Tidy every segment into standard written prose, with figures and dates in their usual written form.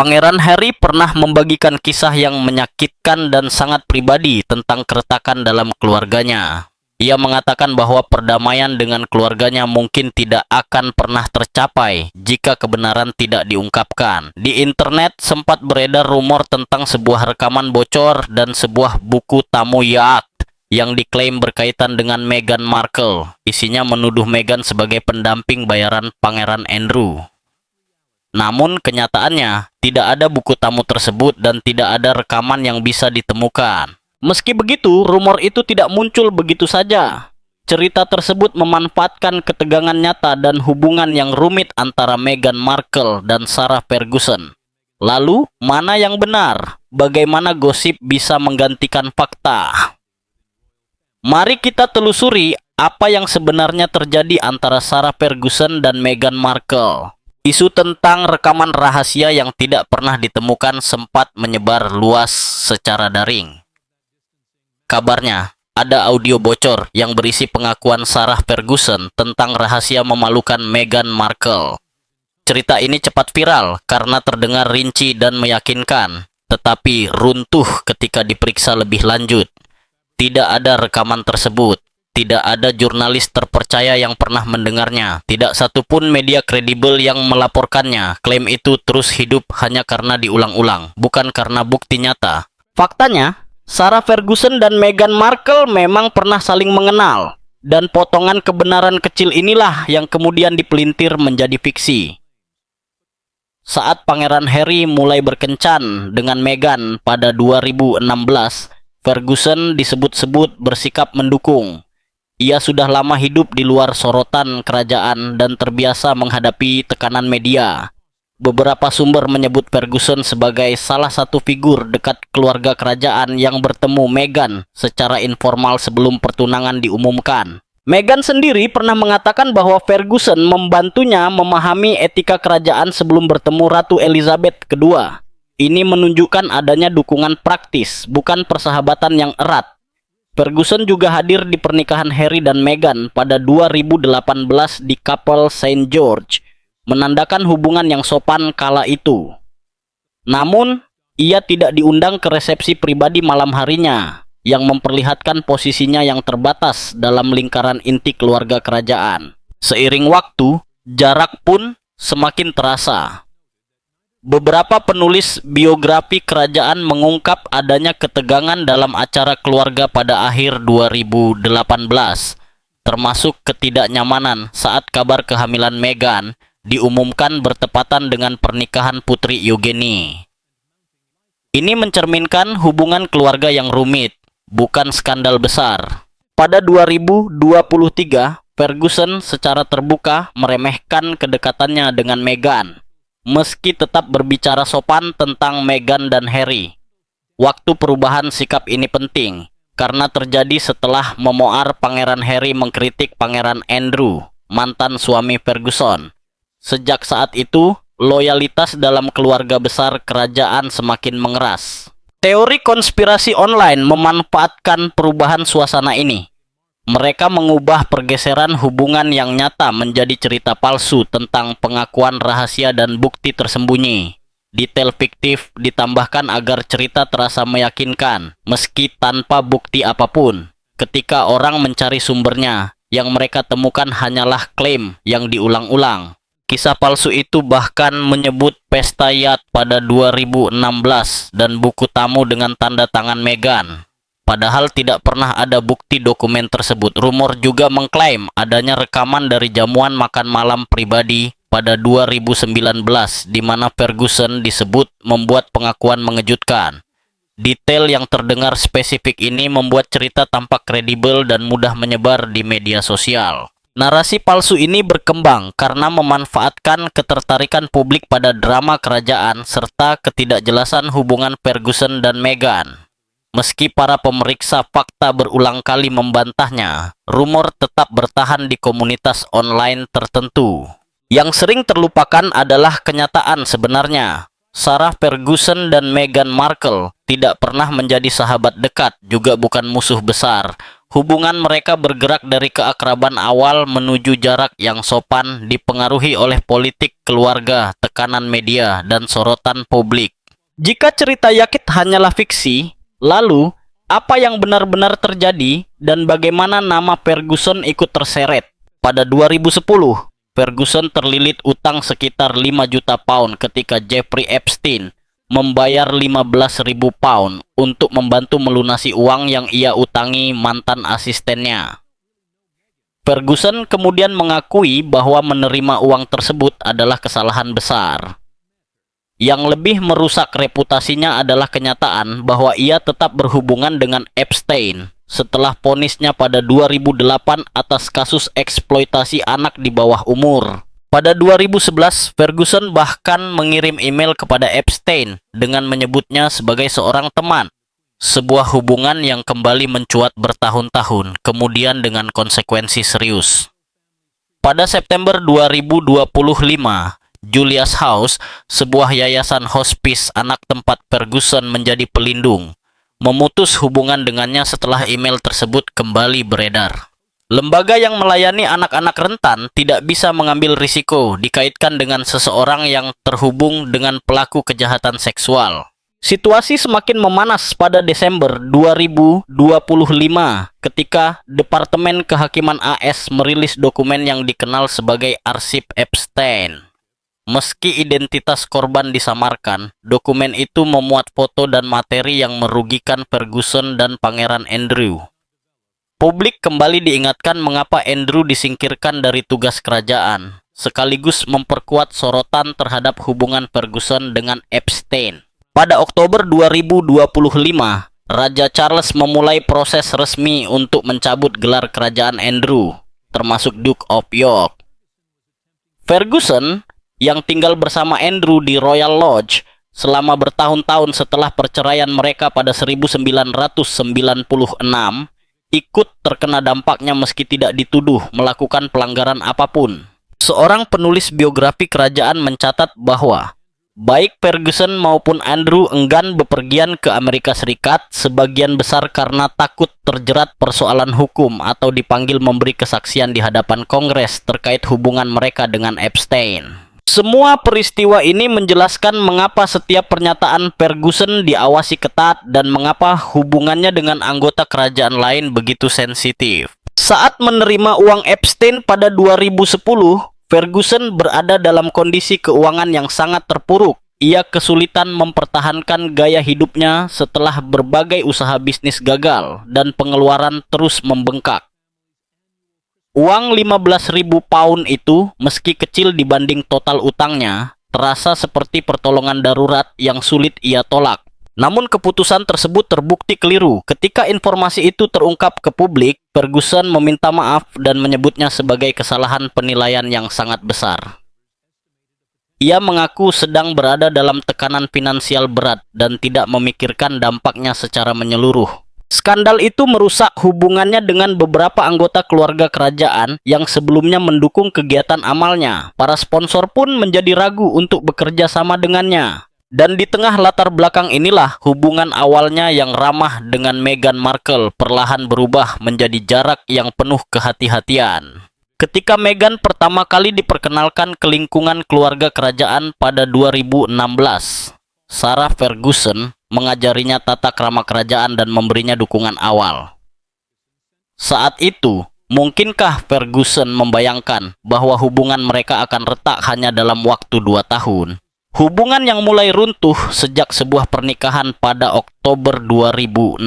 Pangeran Harry pernah membagikan kisah yang menyakitkan dan sangat pribadi tentang keretakan dalam keluarganya. Ia mengatakan bahwa perdamaian dengan keluarganya mungkin tidak akan pernah tercapai jika kebenaran tidak diungkapkan. Di internet sempat beredar rumor tentang sebuah rekaman bocor dan sebuah buku tamu yacht yang diklaim berkaitan dengan Meghan Markle. Isinya menuduh Meghan sebagai pendamping bayaran Pangeran Andrew. Namun kenyataannya, tidak ada buku tamu tersebut dan tidak ada rekaman yang bisa ditemukan. Meski begitu, rumor itu tidak muncul begitu saja. Cerita tersebut memanfaatkan ketegangan nyata dan hubungan yang rumit antara Meghan Markle dan Sarah Ferguson. Lalu, mana yang benar? Bagaimana gosip bisa menggantikan fakta? Mari kita telusuri apa yang sebenarnya terjadi antara Sarah Ferguson dan Meghan Markle. Isu tentang rekaman rahasia yang tidak pernah ditemukan sempat menyebar luas secara daring. Kabarnya, ada audio bocor yang berisi pengakuan Sarah Ferguson tentang rahasia memalukan Meghan Markle. Cerita ini cepat viral karena terdengar rinci dan meyakinkan, tetapi runtuh ketika diperiksa lebih lanjut. Tidak ada rekaman tersebut. Tidak ada jurnalis terpercaya yang pernah mendengarnya. Tidak satupun media kredibel yang melaporkannya. Klaim itu terus hidup hanya karena diulang-ulang, bukan karena bukti nyata. Faktanya, Sarah Ferguson dan Meghan Markle memang pernah saling mengenal. Dan potongan kebenaran kecil inilah yang kemudian dipelintir menjadi fiksi. Saat Pangeran Harry mulai berkencan dengan Meghan pada 2016, Ferguson disebut-sebut bersikap mendukung. Ia sudah lama hidup di luar sorotan kerajaan dan terbiasa menghadapi tekanan media. Beberapa sumber menyebut Ferguson sebagai salah satu figur dekat keluarga kerajaan yang bertemu Meghan secara informal sebelum pertunangan diumumkan. Meghan sendiri pernah mengatakan bahwa Ferguson membantunya memahami etika kerajaan sebelum bertemu Ratu Elizabeth II. Ini menunjukkan adanya dukungan praktis, bukan persahabatan yang erat. Ferguson juga hadir di pernikahan Harry dan Meghan pada 2018 di Kapel St. George, menandakan hubungan yang sopan kala itu. Namun, ia tidak diundang ke resepsi pribadi malam harinya, yang memperlihatkan posisinya yang terbatas dalam lingkaran inti keluarga kerajaan. Seiring waktu, jarak pun semakin terasa. Beberapa penulis biografi kerajaan mengungkap adanya ketegangan dalam acara keluarga pada akhir 2018, termasuk ketidaknyamanan saat kabar kehamilan Meghan diumumkan bertepatan dengan pernikahan Putri Eugenie. Ini mencerminkan hubungan keluarga yang rumit, bukan skandal besar. Pada 2023, Ferguson secara terbuka meremehkan kedekatannya dengan Meghan, meski tetap berbicara sopan tentang Meghan dan Harry. Waktu perubahan sikap ini penting, karena terjadi setelah memoar Pangeran Harry mengkritik Pangeran Andrew, mantan suami Ferguson. Sejak saat itu, loyalitas dalam keluarga besar kerajaan semakin mengeras. Teori konspirasi online memanfaatkan perubahan suasana ini. Mereka mengubah pergeseran hubungan yang nyata menjadi cerita palsu tentang pengakuan rahasia dan bukti tersembunyi. Detail fiktif ditambahkan agar cerita terasa meyakinkan, meski tanpa bukti apapun. Ketika orang mencari sumbernya, yang mereka temukan hanyalah klaim yang diulang-ulang. Kisah palsu itu bahkan menyebut pesta yacht pada 2016 dan buku tamu dengan tanda tangan Meghan. Padahal tidak pernah ada bukti dokumen tersebut. Rumor juga mengklaim adanya rekaman dari jamuan makan malam pribadi pada 2019 di mana Ferguson disebut membuat pengakuan mengejutkan. Detail yang terdengar spesifik ini membuat cerita tampak kredibel dan mudah menyebar di media sosial. Narasi palsu ini berkembang karena memanfaatkan ketertarikan publik pada drama kerajaan serta ketidakjelasan hubungan Ferguson dan Meghan. Meski para pemeriksa fakta berulang kali membantahnya, rumor tetap bertahan di komunitas online tertentu. Yang sering terlupakan adalah kenyataan sebenarnya. Sarah Ferguson dan Meghan Markle tidak pernah menjadi sahabat dekat, juga bukan musuh besar. Hubungan mereka bergerak dari keakraban awal menuju jarak yang sopan, dipengaruhi oleh politik keluarga, tekanan media, dan sorotan publik. Jika cerita Yakit hanyalah fiksi, lalu apa yang benar-benar terjadi dan bagaimana nama Ferguson ikut terseret? Pada 2010, Ferguson terlilit utang sekitar 5 juta pound ketika Jeffrey Epstein membayar 15.000 pound untuk membantu melunasi uang yang ia utangi mantan asistennya. Ferguson kemudian mengakui bahwa menerima uang tersebut adalah kesalahan besar. Yang lebih merusak reputasinya adalah kenyataan bahwa ia tetap berhubungan dengan Epstein setelah vonisnya pada 2008 atas kasus eksploitasi anak di bawah umur. Pada 2011, Ferguson bahkan mengirim email kepada Epstein dengan menyebutnya sebagai seorang teman. Sebuah hubungan yang kembali mencuat bertahun-tahun, kemudian dengan konsekuensi serius. Pada September 2025, Julia's House, sebuah yayasan hospice anak tempat Ferguson menjadi pelindung, memutus hubungan dengannya setelah email tersebut kembali beredar. Lembaga yang melayani anak-anak rentan tidak bisa mengambil risiko dikaitkan dengan seseorang yang terhubung dengan pelaku kejahatan seksual. Situasi semakin memanas pada Desember 2025 ketika Departemen Kehakiman AS merilis dokumen yang dikenal sebagai Arsip Epstein. Meski identitas korban disamarkan, dokumen itu memuat foto dan materi yang merugikan Ferguson dan Pangeran Andrew. Publik kembali diingatkan mengapa Andrew disingkirkan dari tugas kerajaan, sekaligus memperkuat sorotan terhadap hubungan Ferguson dengan Epstein. Pada Oktober 2025, Raja Charles memulai proses resmi untuk mencabut gelar kerajaan Andrew, termasuk Duke of York. Ferguson, yang tinggal bersama Andrew di Royal Lodge selama bertahun-tahun setelah perceraian mereka pada 1996, ikut terkena dampaknya meski tidak dituduh melakukan pelanggaran apapun. Seorang penulis biografi kerajaan mencatat bahwa baik Ferguson maupun Andrew enggan bepergian ke Amerika Serikat, sebagian besar karena takut terjerat persoalan hukum atau dipanggil memberi kesaksian di hadapan Kongres terkait hubungan mereka dengan Epstein. Semua peristiwa ini menjelaskan mengapa setiap pernyataan Ferguson diawasi ketat dan mengapa hubungannya dengan anggota kerajaan lain begitu sensitif. Saat menerima uang Epstein pada 2010, Ferguson berada dalam kondisi keuangan yang sangat terpuruk. Ia kesulitan mempertahankan gaya hidupnya setelah berbagai usaha bisnis gagal dan pengeluaran terus membengkak. Uang 15.000 pound itu, meski kecil dibanding total utangnya, terasa seperti pertolongan darurat yang sulit ia tolak. Namun keputusan tersebut terbukti keliru. Ketika informasi itu terungkap ke publik, Ferguson meminta maaf dan menyebutnya sebagai kesalahan penilaian yang sangat besar. Ia mengaku sedang berada dalam tekanan finansial berat dan tidak memikirkan dampaknya secara menyeluruh. Skandal itu merusak hubungannya dengan beberapa anggota keluarga kerajaan yang sebelumnya mendukung kegiatan amalnya. Para sponsor pun menjadi ragu untuk bekerja sama dengannya. Dan di tengah latar belakang inilah hubungan awalnya yang ramah dengan Meghan Markle perlahan berubah menjadi jarak yang penuh kehati-hatian. Ketika Meghan pertama kali diperkenalkan ke lingkungan keluarga kerajaan pada 2016, Sarah Ferguson mengajarinya tata krama kerajaan dan memberinya dukungan awal. Saat itu, mungkinkah Ferguson membayangkan bahwa hubungan mereka akan retak hanya dalam waktu 2 tahun? Hubungan yang mulai runtuh sejak sebuah pernikahan pada Oktober 2016.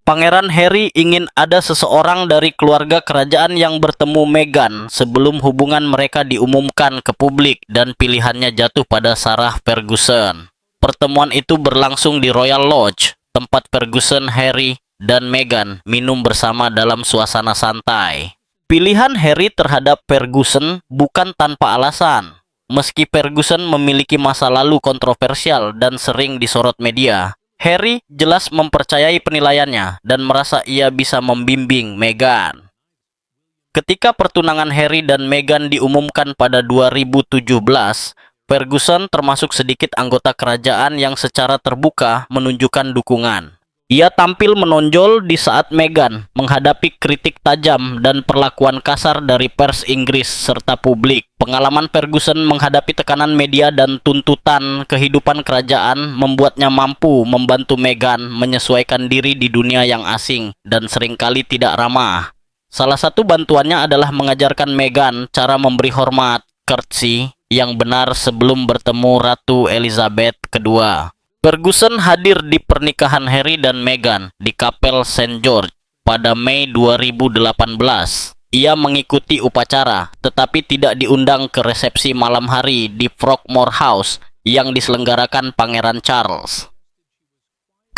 Pangeran Harry ingin ada seseorang dari keluarga kerajaan yang bertemu Meghan sebelum hubungan mereka diumumkan ke publik dan pilihannya jatuh pada Sarah Ferguson. Pertemuan itu berlangsung di Royal Lodge, tempat Ferguson, Harry, dan Meghan minum bersama dalam suasana santai. Pilihan Harry terhadap Ferguson bukan tanpa alasan. Meski Ferguson memiliki masa lalu kontroversial dan sering disorot media, Harry jelas mempercayai penilaiannya dan merasa ia bisa membimbing Meghan. Ketika pertunangan Harry dan Meghan diumumkan pada 2017, Ferguson termasuk sedikit anggota kerajaan yang secara terbuka menunjukkan dukungan. Ia tampil menonjol di saat Meghan menghadapi kritik tajam dan perlakuan kasar dari pers Inggris serta publik. Pengalaman Ferguson menghadapi tekanan media dan tuntutan kehidupan kerajaan membuatnya mampu membantu Meghan menyesuaikan diri di dunia yang asing dan seringkali tidak ramah. Salah satu bantuannya adalah mengajarkan Meghan cara memberi hormat, courtesy, yang benar sebelum bertemu Ratu Elizabeth II. Ferguson hadir di pernikahan Harry dan Meghan di Kapel St. George pada Mei 2018. Ia mengikuti upacara, tetapi tidak diundang ke resepsi malam hari di Frogmore House yang diselenggarakan Pangeran Charles.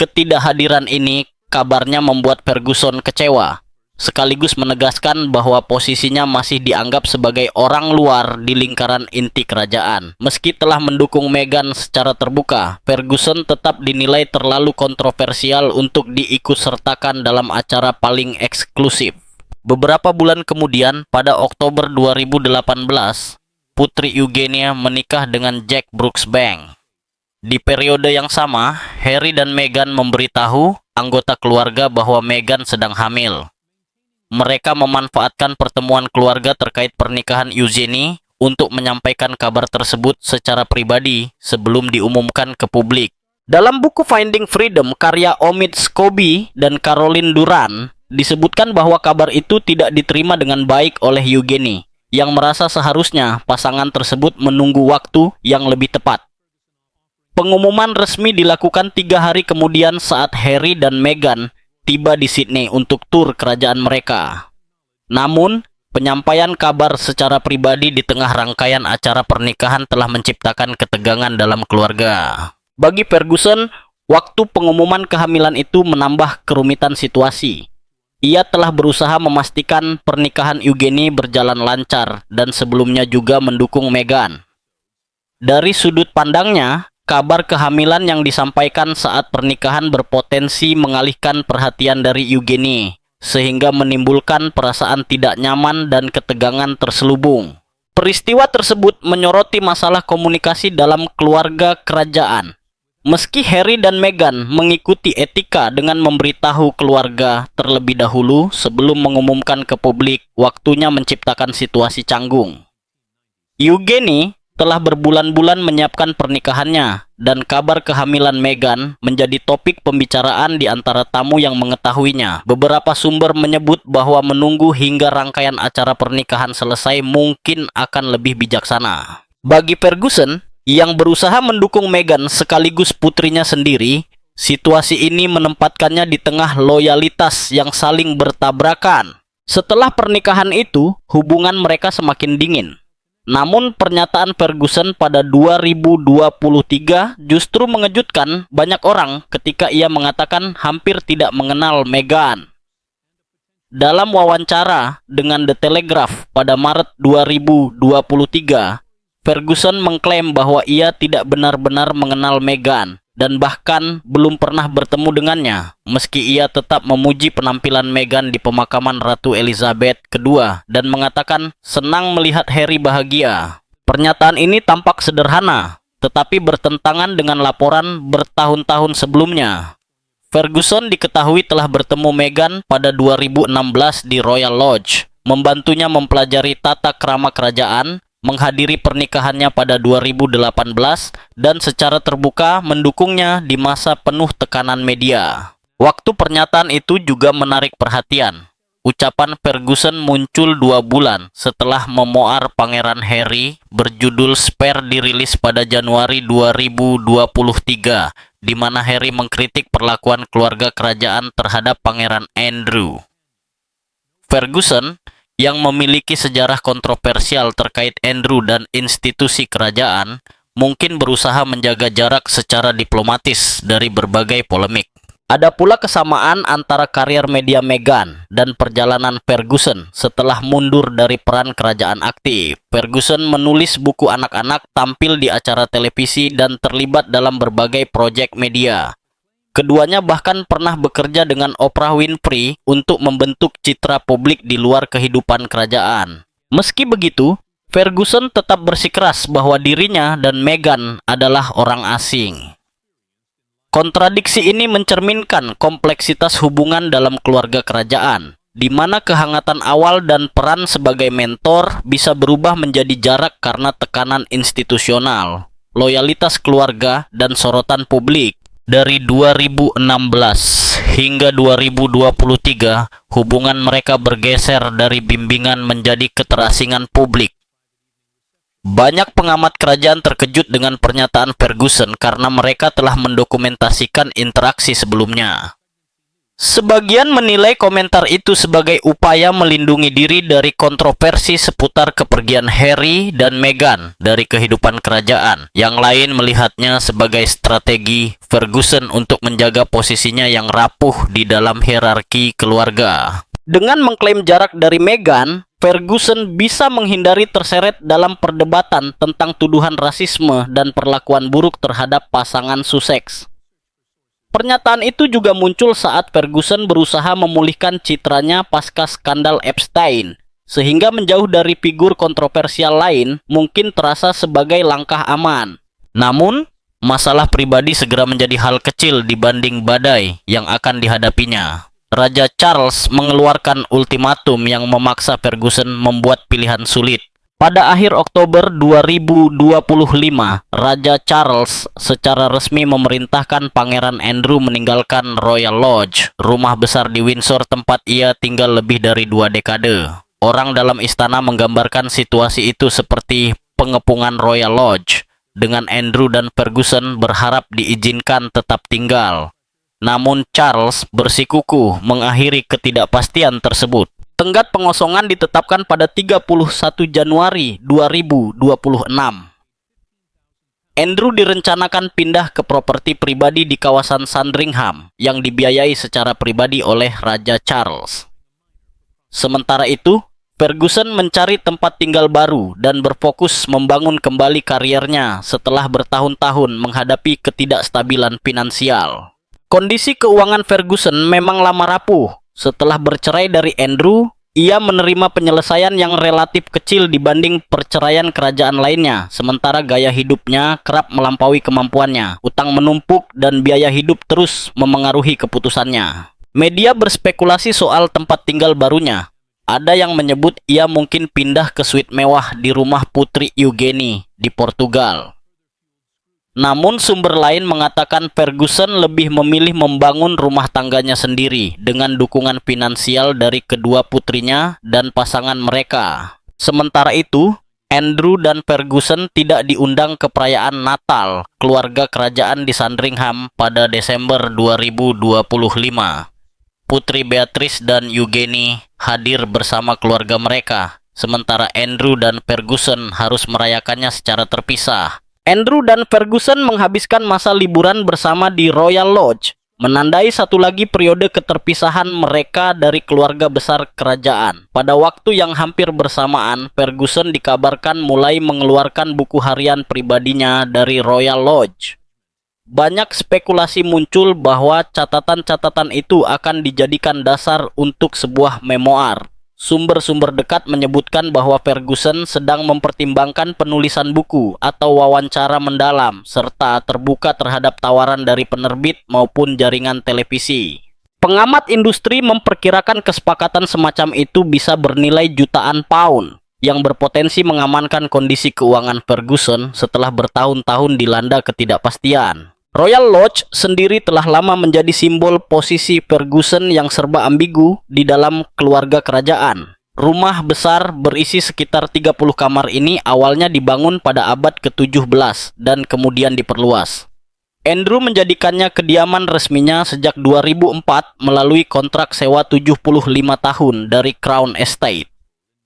Ketidakhadiran ini kabarnya membuat Ferguson kecewa, sekaligus menegaskan bahwa posisinya masih dianggap sebagai orang luar di lingkaran inti kerajaan. Meski telah mendukung Meghan secara terbuka, Ferguson tetap dinilai terlalu kontroversial untuk diikutsertakan dalam acara paling eksklusif. Beberapa bulan kemudian, pada Oktober 2018, Putri Eugenia menikah dengan Jack Brooksbank. Di periode yang sama, Harry dan Meghan memberitahu anggota keluarga bahwa Meghan sedang hamil. Mereka memanfaatkan pertemuan keluarga terkait pernikahan Eugenie untuk menyampaikan kabar tersebut secara pribadi sebelum diumumkan ke publik. Dalam buku Finding Freedom karya Omid Scobie dan Caroline Duran, disebutkan bahwa kabar itu tidak diterima dengan baik oleh Eugenie, yang merasa seharusnya pasangan tersebut menunggu waktu yang lebih tepat. Pengumuman resmi dilakukan 3 hari kemudian saat Harry dan Meghan tiba di Sydney untuk tur kerajaan mereka. Namun, penyampaian kabar secara pribadi di tengah rangkaian acara pernikahan telah menciptakan ketegangan dalam keluarga. Bagi Ferguson, waktu pengumuman kehamilan itu menambah kerumitan situasi. Ia telah berusaha memastikan pernikahan Eugenie berjalan lancar dan sebelumnya juga mendukung Meghan. Dari sudut pandangnya, kabar kehamilan yang disampaikan saat pernikahan berpotensi mengalihkan perhatian dari Eugenie, sehingga menimbulkan perasaan tidak nyaman dan ketegangan terselubung. Peristiwa tersebut menyoroti masalah komunikasi dalam keluarga kerajaan. Meski Harry dan Meghan mengikuti etika dengan memberitahu keluarga terlebih dahulu sebelum mengumumkan ke publik, waktunya menciptakan situasi canggung. Eugenie telah berbulan-bulan menyiapkan pernikahannya, dan kabar kehamilan Meghan menjadi topik pembicaraan di antara tamu yang mengetahuinya. Beberapa sumber menyebut bahwa menunggu hingga rangkaian acara pernikahan selesai mungkin akan lebih bijaksana. Bagi Ferguson, yang berusaha mendukung Meghan sekaligus putrinya sendiri, situasi ini menempatkannya di tengah loyalitas yang saling bertabrakan. Setelah pernikahan itu, hubungan mereka semakin dingin. Namun pernyataan Ferguson pada 2023 justru mengejutkan banyak orang ketika ia mengatakan hampir tidak mengenal Meghan. Dalam wawancara dengan The Telegraph pada Maret 2023, Ferguson mengklaim bahwa ia tidak benar-benar mengenal Meghan dan bahkan belum pernah bertemu dengannya, meski ia tetap memuji penampilan Meghan di pemakaman Ratu Elizabeth II dan mengatakan senang melihat Harry bahagia. Pernyataan ini tampak sederhana, tetapi bertentangan dengan laporan bertahun-tahun sebelumnya. Ferguson diketahui telah bertemu Meghan pada 2016 di Royal Lodge, membantunya mempelajari tata krama kerajaan, menghadiri pernikahannya pada 2018, dan secara terbuka mendukungnya di masa penuh tekanan media. Waktu pernyataan itu juga menarik perhatian. Ucapan Ferguson muncul 2 bulan setelah memoir Pangeran Harry berjudul Spare dirilis pada Januari 2023, di mana Harry mengkritik perlakuan keluarga kerajaan terhadap Pangeran Andrew. Ferguson, yang memiliki sejarah kontroversial terkait Andrew dan institusi kerajaan, mungkin berusaha menjaga jarak secara diplomatis dari berbagai polemik. Ada pula kesamaan antara karier media Meghan dan perjalanan Ferguson setelah mundur dari peran kerajaan aktif. Ferguson menulis buku anak-anak, tampil di acara televisi, dan terlibat dalam berbagai proyek media. Keduanya bahkan pernah bekerja dengan Oprah Winfrey untuk membentuk citra publik di luar kehidupan kerajaan. Meski begitu, Ferguson tetap bersikeras bahwa dirinya dan Meghan adalah orang asing. Kontradiksi ini mencerminkan kompleksitas hubungan dalam keluarga kerajaan, di mana kehangatan awal dan peran sebagai mentor bisa berubah menjadi jarak karena tekanan institusional, loyalitas keluarga, dan sorotan publik. Dari 2016 hingga 2023, hubungan mereka bergeser dari bimbingan menjadi keterasingan publik. Banyak pengamat kerajaan terkejut dengan pernyataan Ferguson karena mereka telah mendokumentasikan interaksi sebelumnya. Sebagian menilai komentar itu sebagai upaya melindungi diri dari kontroversi seputar kepergian Harry dan Meghan dari kehidupan kerajaan. Yang lain melihatnya sebagai strategi Ferguson untuk menjaga posisinya yang rapuh di dalam hierarki keluarga. Dengan mengklaim jarak dari Meghan, Ferguson bisa menghindari terseret dalam perdebatan tentang tuduhan rasisme dan perlakuan buruk terhadap pasangan Sussex. Pernyataan itu juga muncul saat Ferguson berusaha memulihkan citranya pasca skandal Epstein, sehingga menjauh dari figur kontroversial lain mungkin terasa sebagai langkah aman. Namun, masalah pribadi segera menjadi hal kecil dibanding badai yang akan dihadapinya. Raja Charles mengeluarkan ultimatum yang memaksa Ferguson membuat pilihan sulit. Pada akhir Oktober 2025, Raja Charles secara resmi memerintahkan Pangeran Andrew meninggalkan Royal Lodge, rumah besar di Windsor tempat ia tinggal lebih dari 2 dekade. Orang dalam istana menggambarkan situasi itu seperti pengepungan Royal Lodge, dengan Andrew dan Ferguson berharap diizinkan tetap tinggal. Namun Charles bersikukuh mengakhiri ketidakpastian tersebut. Tenggat pengosongan ditetapkan pada 31 Januari 2026. Andrew direncanakan pindah ke properti pribadi di kawasan Sandringham yang dibiayai secara pribadi oleh Raja Charles. Sementara itu, Ferguson mencari tempat tinggal baru dan berfokus membangun kembali kariernya setelah bertahun-tahun menghadapi ketidakstabilan finansial. Kondisi keuangan Ferguson memang lama rapuh. Setelah bercerai dari Andrew, ia menerima penyelesaian yang relatif kecil dibanding perceraian kerajaan lainnya, sementara gaya hidupnya kerap melampaui kemampuannya. Utang menumpuk dan biaya hidup terus memengaruhi keputusannya. Media berspekulasi soal tempat tinggal barunya. Ada yang menyebut ia mungkin pindah ke suite mewah di rumah Putri Eugenie di Portugal. Namun sumber lain mengatakan Ferguson lebih memilih membangun rumah tangganya sendiri dengan dukungan finansial dari kedua putrinya dan pasangan mereka. Sementara itu, Andrew dan Ferguson tidak diundang ke perayaan Natal keluarga kerajaan di Sandringham pada Desember 2025. Putri Beatrice dan Eugenie hadir bersama keluarga mereka, sementara Andrew dan Ferguson harus merayakannya secara terpisah. Andrew dan Ferguson menghabiskan masa liburan bersama di Royal Lodge, menandai satu lagi periode keterpisahan mereka dari keluarga besar kerajaan. Pada waktu yang hampir bersamaan, Ferguson dikabarkan mulai mengeluarkan buku harian pribadinya dari Royal Lodge. Banyak spekulasi muncul bahwa catatan-catatan itu akan dijadikan dasar untuk sebuah memoir. Sumber-sumber dekat menyebutkan bahwa Ferguson sedang mempertimbangkan penulisan buku atau wawancara mendalam, serta terbuka terhadap tawaran dari penerbit maupun jaringan televisi. Pengamat industri memperkirakan kesepakatan semacam itu bisa bernilai jutaan pound, yang berpotensi mengamankan kondisi keuangan Ferguson setelah bertahun-tahun dilanda ketidakpastian. Royal Lodge sendiri telah lama menjadi simbol posisi Ferguson yang serba ambigu di dalam keluarga kerajaan. Rumah besar berisi sekitar 30 kamar ini awalnya dibangun pada abad ke-17 dan kemudian diperluas. Andrew menjadikannya kediaman resminya sejak 2004 melalui kontrak sewa 75 tahun dari Crown Estate.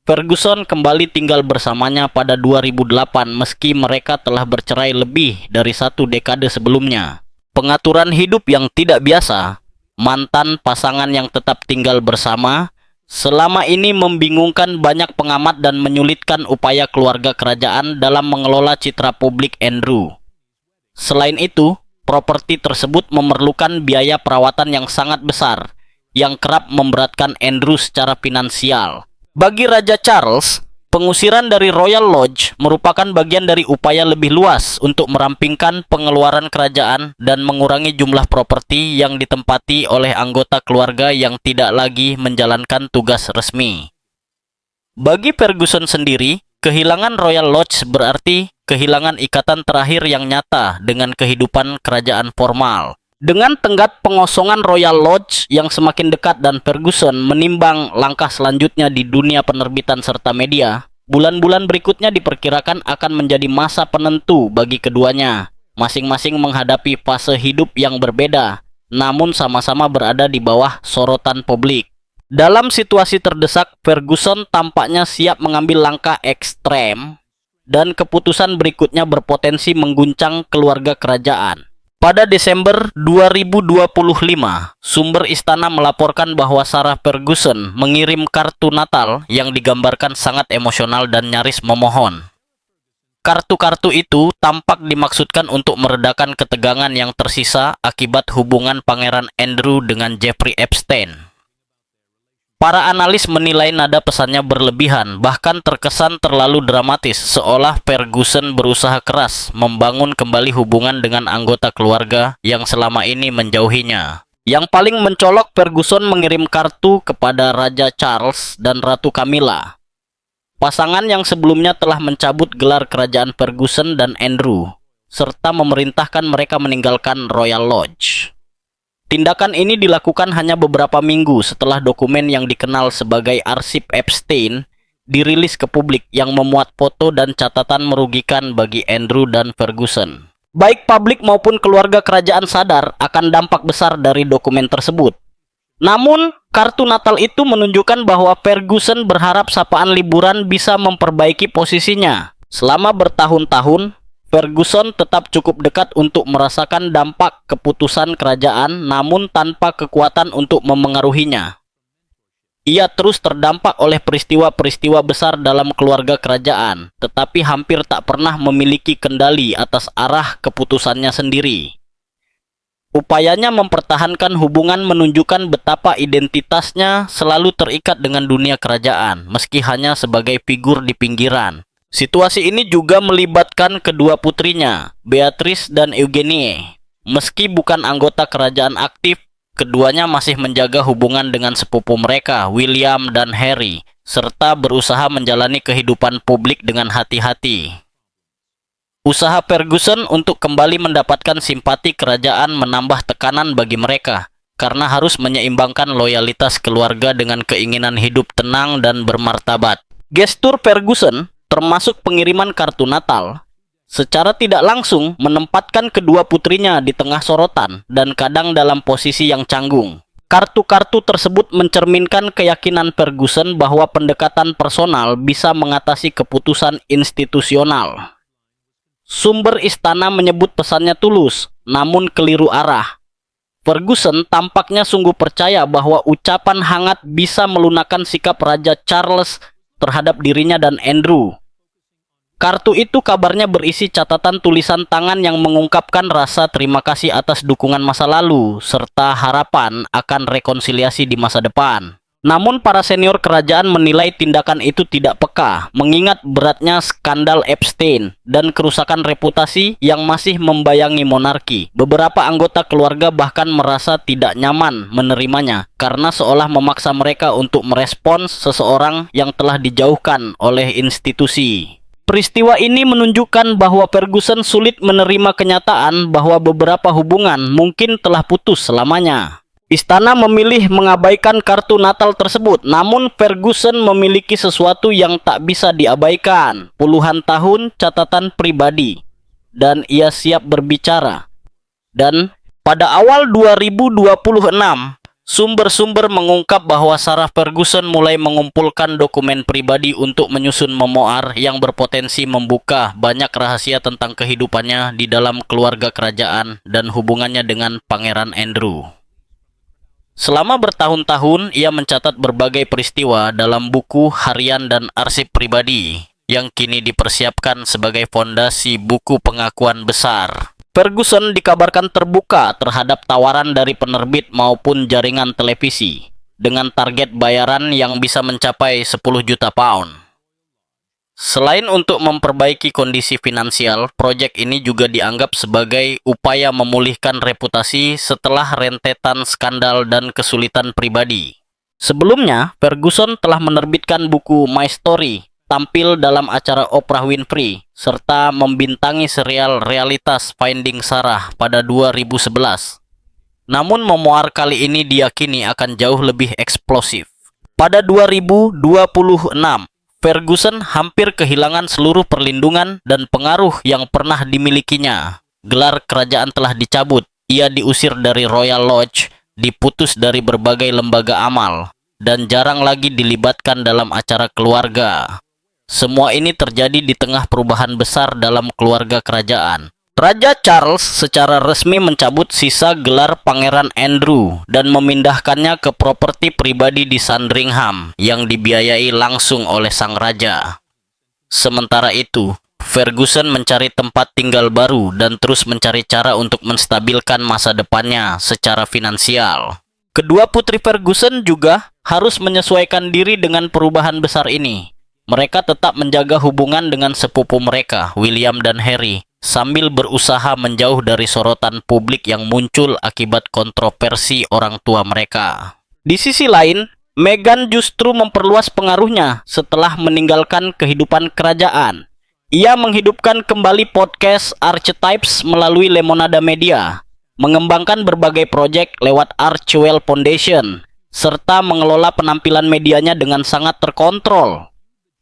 Ferguson kembali tinggal bersamanya pada 2008 meski mereka telah bercerai lebih dari 1 dekade sebelumnya. Pengaturan hidup yang tidak biasa, mantan pasangan yang tetap tinggal bersama, selama ini membingungkan banyak pengamat dan menyulitkan upaya keluarga kerajaan dalam mengelola citra publik Andrew. Selain itu, properti tersebut memerlukan biaya perawatan yang sangat besar, yang kerap memberatkan Andrew secara finansial. Bagi Raja Charles, Pengusiran dari Royal Lodge merupakan bagian dari upaya lebih luas untuk merampingkan pengeluaran kerajaan dan mengurangi jumlah properti yang ditempati oleh anggota keluarga yang tidak lagi menjalankan tugas resmi. Bagi Ferguson sendiri, kehilangan Royal Lodge berarti kehilangan ikatan terakhir yang nyata dengan kehidupan kerajaan formal. Dengan tenggat pengosongan Royal Lodge yang semakin dekat dan Ferguson menimbang langkah selanjutnya di dunia penerbitan serta media, bulan-bulan berikutnya diperkirakan akan menjadi masa penentu bagi keduanya, masing-masing menghadapi fase hidup yang berbeda, namun sama-sama berada di bawah sorotan publik. Dalam situasi terdesak, Ferguson tampaknya siap mengambil langkah ekstrem, dan keputusan berikutnya berpotensi mengguncang keluarga kerajaan. Pada Desember 2025, sumber istana melaporkan bahwa Sarah Ferguson mengirim kartu Natal yang digambarkan sangat emosional dan nyaris memohon. Kartu-kartu itu tampak dimaksudkan untuk meredakan ketegangan yang tersisa akibat hubungan Pangeran Andrew dengan Jeffrey Epstein. Para analis menilai nada pesannya berlebihan, bahkan terkesan terlalu dramatis, seolah Ferguson berusaha keras membangun kembali hubungan dengan anggota keluarga yang selama ini menjauhinya. Yang paling mencolok, Ferguson mengirim kartu kepada Raja Charles dan Ratu Camilla, pasangan yang sebelumnya telah mencabut gelar kerajaan Ferguson dan Andrew, serta memerintahkan mereka meninggalkan Royal Lodge. Tindakan ini dilakukan hanya beberapa minggu setelah dokumen yang dikenal sebagai arsip Epstein dirilis ke publik yang memuat foto dan catatan merugikan bagi Andrew dan Ferguson. Baik publik maupun keluarga kerajaan sadar akan dampak besar dari dokumen tersebut. Namun, kartu Natal itu menunjukkan bahwa Ferguson berharap sapaan liburan bisa memperbaiki posisinya. Selama bertahun-tahun, Ferguson tetap cukup dekat untuk merasakan dampak keputusan kerajaan, namun tanpa kekuatan untuk memengaruhinya. Ia terus terdampak oleh peristiwa-peristiwa besar dalam keluarga kerajaan, tetapi hampir tak pernah memiliki kendali atas arah keputusannya sendiri. Upayanya mempertahankan hubungan menunjukkan betapa identitasnya selalu terikat dengan dunia kerajaan, meski hanya sebagai figur di pinggiran. Situasi ini juga melibatkan kedua putrinya, Beatrice dan Eugenie. Meski bukan anggota kerajaan aktif, keduanya masih menjaga hubungan dengan sepupu mereka, William dan Harry, serta berusaha menjalani kehidupan publik dengan hati-hati. Usaha Ferguson untuk kembali mendapatkan simpati kerajaan menambah tekanan bagi mereka, karena harus menyeimbangkan loyalitas keluarga dengan keinginan hidup tenang dan bermartabat. Gestur Ferguson, termasuk pengiriman kartu Natal, secara tidak langsung menempatkan kedua putrinya di tengah sorotan dan kadang dalam posisi yang canggung. Kartu-kartu tersebut mencerminkan keyakinan Ferguson bahwa pendekatan personal bisa mengatasi keputusan institusional. Sumber istana menyebut pesannya tulus, namun keliru arah. Ferguson tampaknya sungguh percaya bahwa ucapan hangat bisa melunakkan sikap Raja Charles terhadap dirinya dan Andrew. Kartu itu kabarnya berisi catatan tulisan tangan yang mengungkapkan rasa terima kasih atas dukungan masa lalu, serta harapan akan rekonsiliasi di masa depan. Namun para senior kerajaan menilai tindakan itu tidak peka, mengingat beratnya skandal Epstein dan kerusakan reputasi yang masih membayangi monarki. Beberapa anggota keluarga bahkan merasa tidak nyaman menerimanya, karena seolah memaksa mereka untuk merespons seseorang yang telah dijauhkan oleh institusi. Peristiwa ini menunjukkan bahwa Ferguson sulit menerima kenyataan bahwa beberapa hubungan mungkin telah putus selamanya. Istana memilih mengabaikan kartu Natal tersebut, namun Ferguson memiliki sesuatu yang tak bisa diabaikan. Puluhan tahun catatan pribadi, dan ia siap berbicara. Dan pada awal 2026, sumber-sumber mengungkap bahwa Sarah Ferguson mulai mengumpulkan dokumen pribadi untuk menyusun memoir yang berpotensi membuka banyak rahasia tentang kehidupannya di dalam keluarga kerajaan dan hubungannya dengan Pangeran Andrew. Selama bertahun-tahun, ia mencatat berbagai peristiwa dalam buku harian dan arsip pribadi yang kini dipersiapkan sebagai fondasi buku pengakuan besar. Ferguson dikabarkan terbuka terhadap tawaran dari penerbit maupun jaringan televisi dengan target bayaran yang bisa mencapai 10 juta pound. Selain untuk memperbaiki kondisi finansial, proyek ini juga dianggap sebagai upaya memulihkan reputasi setelah rentetan skandal dan kesulitan pribadi. Sebelumnya, Ferguson telah menerbitkan buku My Story, tampil dalam acara Oprah Winfrey, serta membintangi serial realitas Finding Sarah pada 2011. Namun memoir kali ini diyakini akan jauh lebih eksplosif. Pada 2026, Ferguson hampir kehilangan seluruh perlindungan dan pengaruh yang pernah dimilikinya. Gelar kerajaan telah dicabut, ia diusir dari Royal Lodge, diputus dari berbagai lembaga amal, dan jarang lagi dilibatkan dalam acara keluarga. Semua ini terjadi di tengah perubahan besar dalam keluarga kerajaan. Raja Charles secara resmi mencabut sisa gelar Pangeran Andrew dan memindahkannya ke properti pribadi di Sandringham yang dibiayai langsung oleh sang raja. Sementara itu, Ferguson mencari tempat tinggal baru dan terus mencari cara untuk menstabilkan masa depannya secara finansial. Kedua putri Ferguson juga harus menyesuaikan diri dengan perubahan besar ini. Mereka tetap menjaga hubungan dengan sepupu mereka, William dan Harry, sambil berusaha menjauh dari sorotan publik yang muncul akibat kontroversi orang tua mereka. Di sisi lain, Meghan justru memperluas pengaruhnya setelah meninggalkan kehidupan kerajaan. Ia menghidupkan kembali podcast Archetypes melalui Lemonada Media, mengembangkan berbagai proyek lewat Archewell Foundation, serta mengelola penampilan medianya dengan sangat terkontrol.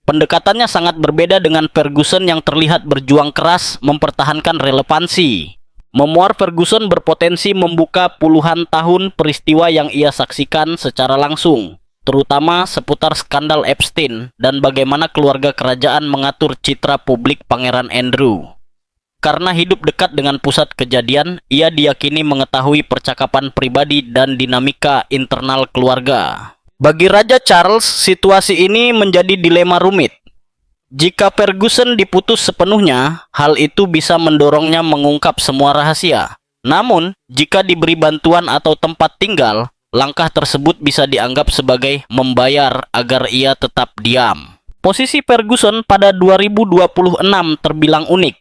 Pendekatannya sangat berbeda dengan Ferguson yang terlihat berjuang keras mempertahankan relevansi. Memoir Ferguson berpotensi membuka puluhan tahun peristiwa yang ia saksikan secara langsung, terutama seputar skandal Epstein dan bagaimana keluarga kerajaan mengatur citra publik Pangeran Andrew. Karena hidup dekat dengan pusat kejadian, ia diyakini mengetahui percakapan pribadi dan dinamika internal keluarga. Bagi Raja Charles, situasi ini menjadi dilema rumit. Jika Ferguson diputus sepenuhnya, hal itu bisa mendorongnya mengungkap semua rahasia. Namun, jika diberi bantuan atau tempat tinggal, langkah tersebut bisa dianggap sebagai membayar agar ia tetap diam. Posisi Ferguson pada 2026 terbilang unik.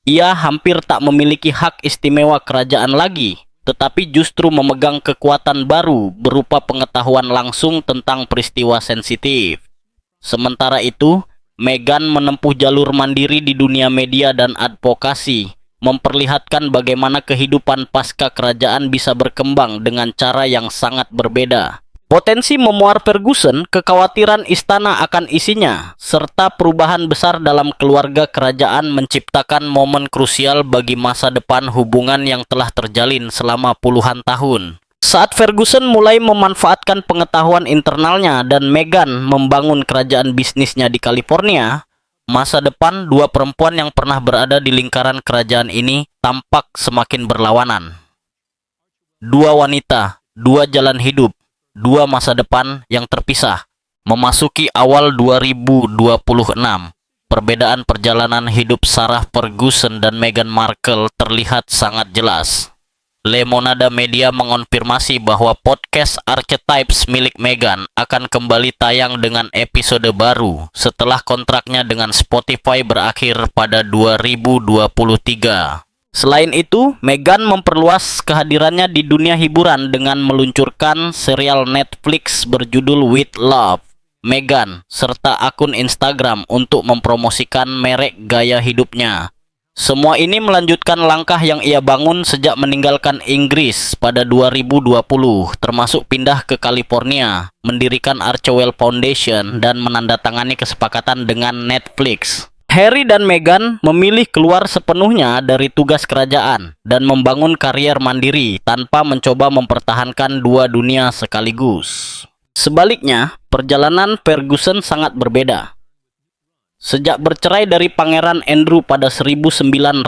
Ia hampir tak memiliki hak istimewa kerajaan lagi, tetapi justru memegang kekuatan baru berupa pengetahuan langsung tentang peristiwa sensitif. Sementara itu, Meghan menempuh jalur mandiri di dunia media dan advokasi, memperlihatkan bagaimana kehidupan pasca kerajaan bisa berkembang dengan cara yang sangat berbeda. Potensi memoir Ferguson, kekhawatiran istana akan isinya, serta perubahan besar dalam keluarga kerajaan menciptakan momen krusial bagi masa depan hubungan yang telah terjalin selama puluhan tahun. Saat Ferguson mulai memanfaatkan pengetahuan internalnya dan Meghan membangun kerajaan bisnisnya di California, masa depan dua perempuan yang pernah berada di lingkaran kerajaan ini tampak semakin berlawanan. Dua wanita, dua jalan hidup, dua masa depan yang terpisah. Memasuki awal 2026, perbedaan perjalanan hidup Sarah Ferguson dan Meghan Markle terlihat sangat jelas. Lemonada Media mengonfirmasi bahwa podcast Archetypes milik Meghan akan kembali tayang dengan episode baru setelah kontraknya dengan Spotify berakhir pada 2023. Selain itu, Meghan memperluas kehadirannya di dunia hiburan dengan meluncurkan serial Netflix berjudul With Love, Meghan, serta akun Instagram untuk mempromosikan merek gaya hidupnya. Semua ini melanjutkan langkah yang ia bangun sejak meninggalkan Inggris pada 2020, termasuk pindah ke California, mendirikan Archewell Foundation, dan menandatangani kesepakatan dengan Netflix. Harry dan Meghan memilih keluar sepenuhnya dari tugas kerajaan dan membangun karier mandiri tanpa mencoba mempertahankan dua dunia sekaligus. Sebaliknya, perjalanan Ferguson sangat berbeda. Sejak bercerai dari Pangeran Andrew pada 1996,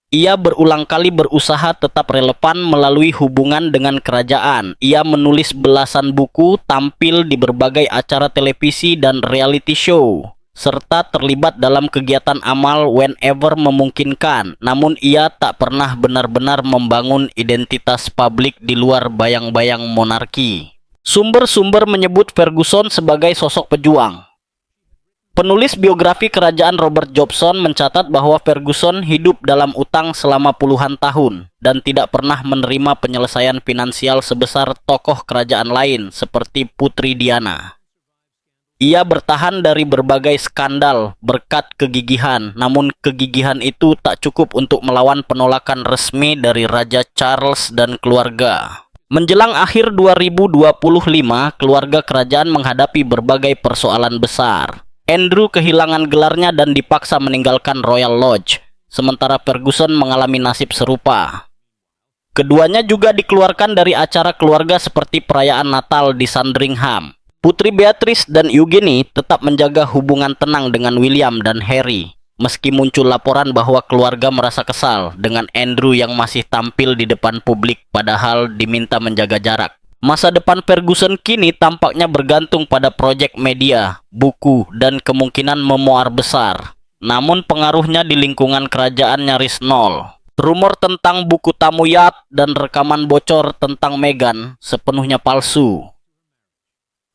ia berulang kali berusaha tetap relevan melalui hubungan dengan kerajaan. Ia menulis belasan buku, tampil di berbagai acara televisi dan reality show, serta terlibat dalam kegiatan amal whenever memungkinkan. Namun ia tak pernah benar-benar membangun identitas publik di luar bayang-bayang monarki. Sumber-sumber menyebut Ferguson sebagai sosok pejuang. Penulis biografi kerajaan Robert Jobson mencatat bahwa Ferguson hidup dalam utang selama puluhan tahun dan tidak pernah menerima penyelesaian finansial sebesar tokoh kerajaan lain seperti Putri Diana. Ia bertahan dari berbagai skandal berkat kegigihan, namun kegigihan itu tak cukup untuk melawan penolakan resmi dari Raja Charles dan keluarga. Menjelang akhir 2025, keluarga kerajaan menghadapi berbagai persoalan besar. Andrew kehilangan gelarnya dan dipaksa meninggalkan Royal Lodge, sementara Ferguson mengalami nasib serupa. Keduanya juga dikeluarkan dari acara keluarga seperti perayaan Natal di Sandringham. Putri Beatrice dan Eugenie tetap menjaga hubungan tenang dengan William dan Harry, meski muncul laporan bahwa keluarga merasa kesal dengan Andrew yang masih tampil di depan publik padahal diminta menjaga jarak. Masa depan Ferguson kini tampaknya bergantung pada proyek media, buku, dan kemungkinan memoir besar. Namun pengaruhnya di lingkungan kerajaan nyaris nol. Rumor tentang buku tamu Yacht dan rekaman bocor tentang Meghan sepenuhnya palsu.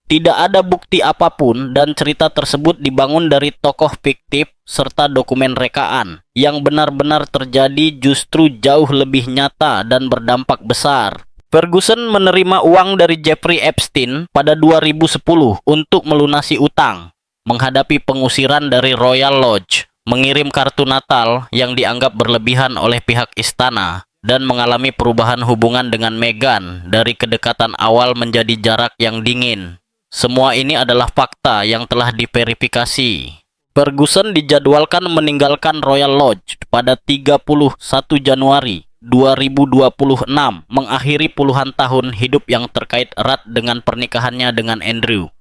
Tidak ada bukti apapun dan cerita tersebut dibangun dari tokoh fiktif serta dokumen rekaan. Yang benar-benar terjadi justru jauh lebih nyata dan berdampak besar. Ferguson menerima uang dari Jeffrey Epstein pada 2010 untuk melunasi utang, menghadapi pengusiran dari Royal Lodge, mengirim kartu Natal yang dianggap berlebihan oleh pihak istana, dan mengalami perubahan hubungan dengan Meghan dari kedekatan awal menjadi jarak yang dingin. Semua ini adalah fakta yang telah diverifikasi. Ferguson dijadwalkan meninggalkan Royal Lodge pada 31 Januari 2026, mengakhiri puluhan tahun hidup yang terkait erat dengan pernikahannya dengan Andrew.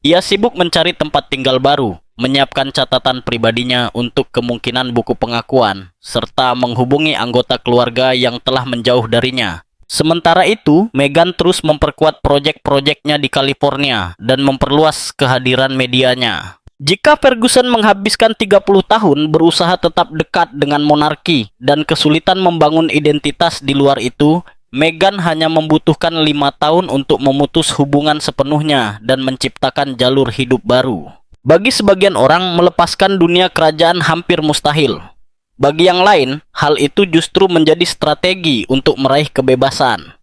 Ia sibuk mencari tempat tinggal baru, menyiapkan catatan pribadinya untuk kemungkinan buku pengakuan, serta menghubungi anggota keluarga yang telah menjauh darinya. Sementara itu, Meghan terus memperkuat proyek-proyeknya di California dan memperluas kehadiran medianya. Jika Ferguson menghabiskan 30 tahun berusaha tetap dekat dengan monarki dan kesulitan membangun identitas di luar itu, Meghan hanya membutuhkan 5 tahun untuk memutus hubungan sepenuhnya dan menciptakan jalur hidup baru. Bagi sebagian orang, melepaskan dunia kerajaan hampir mustahil. Bagi yang lain, hal itu justru menjadi strategi untuk meraih kebebasan.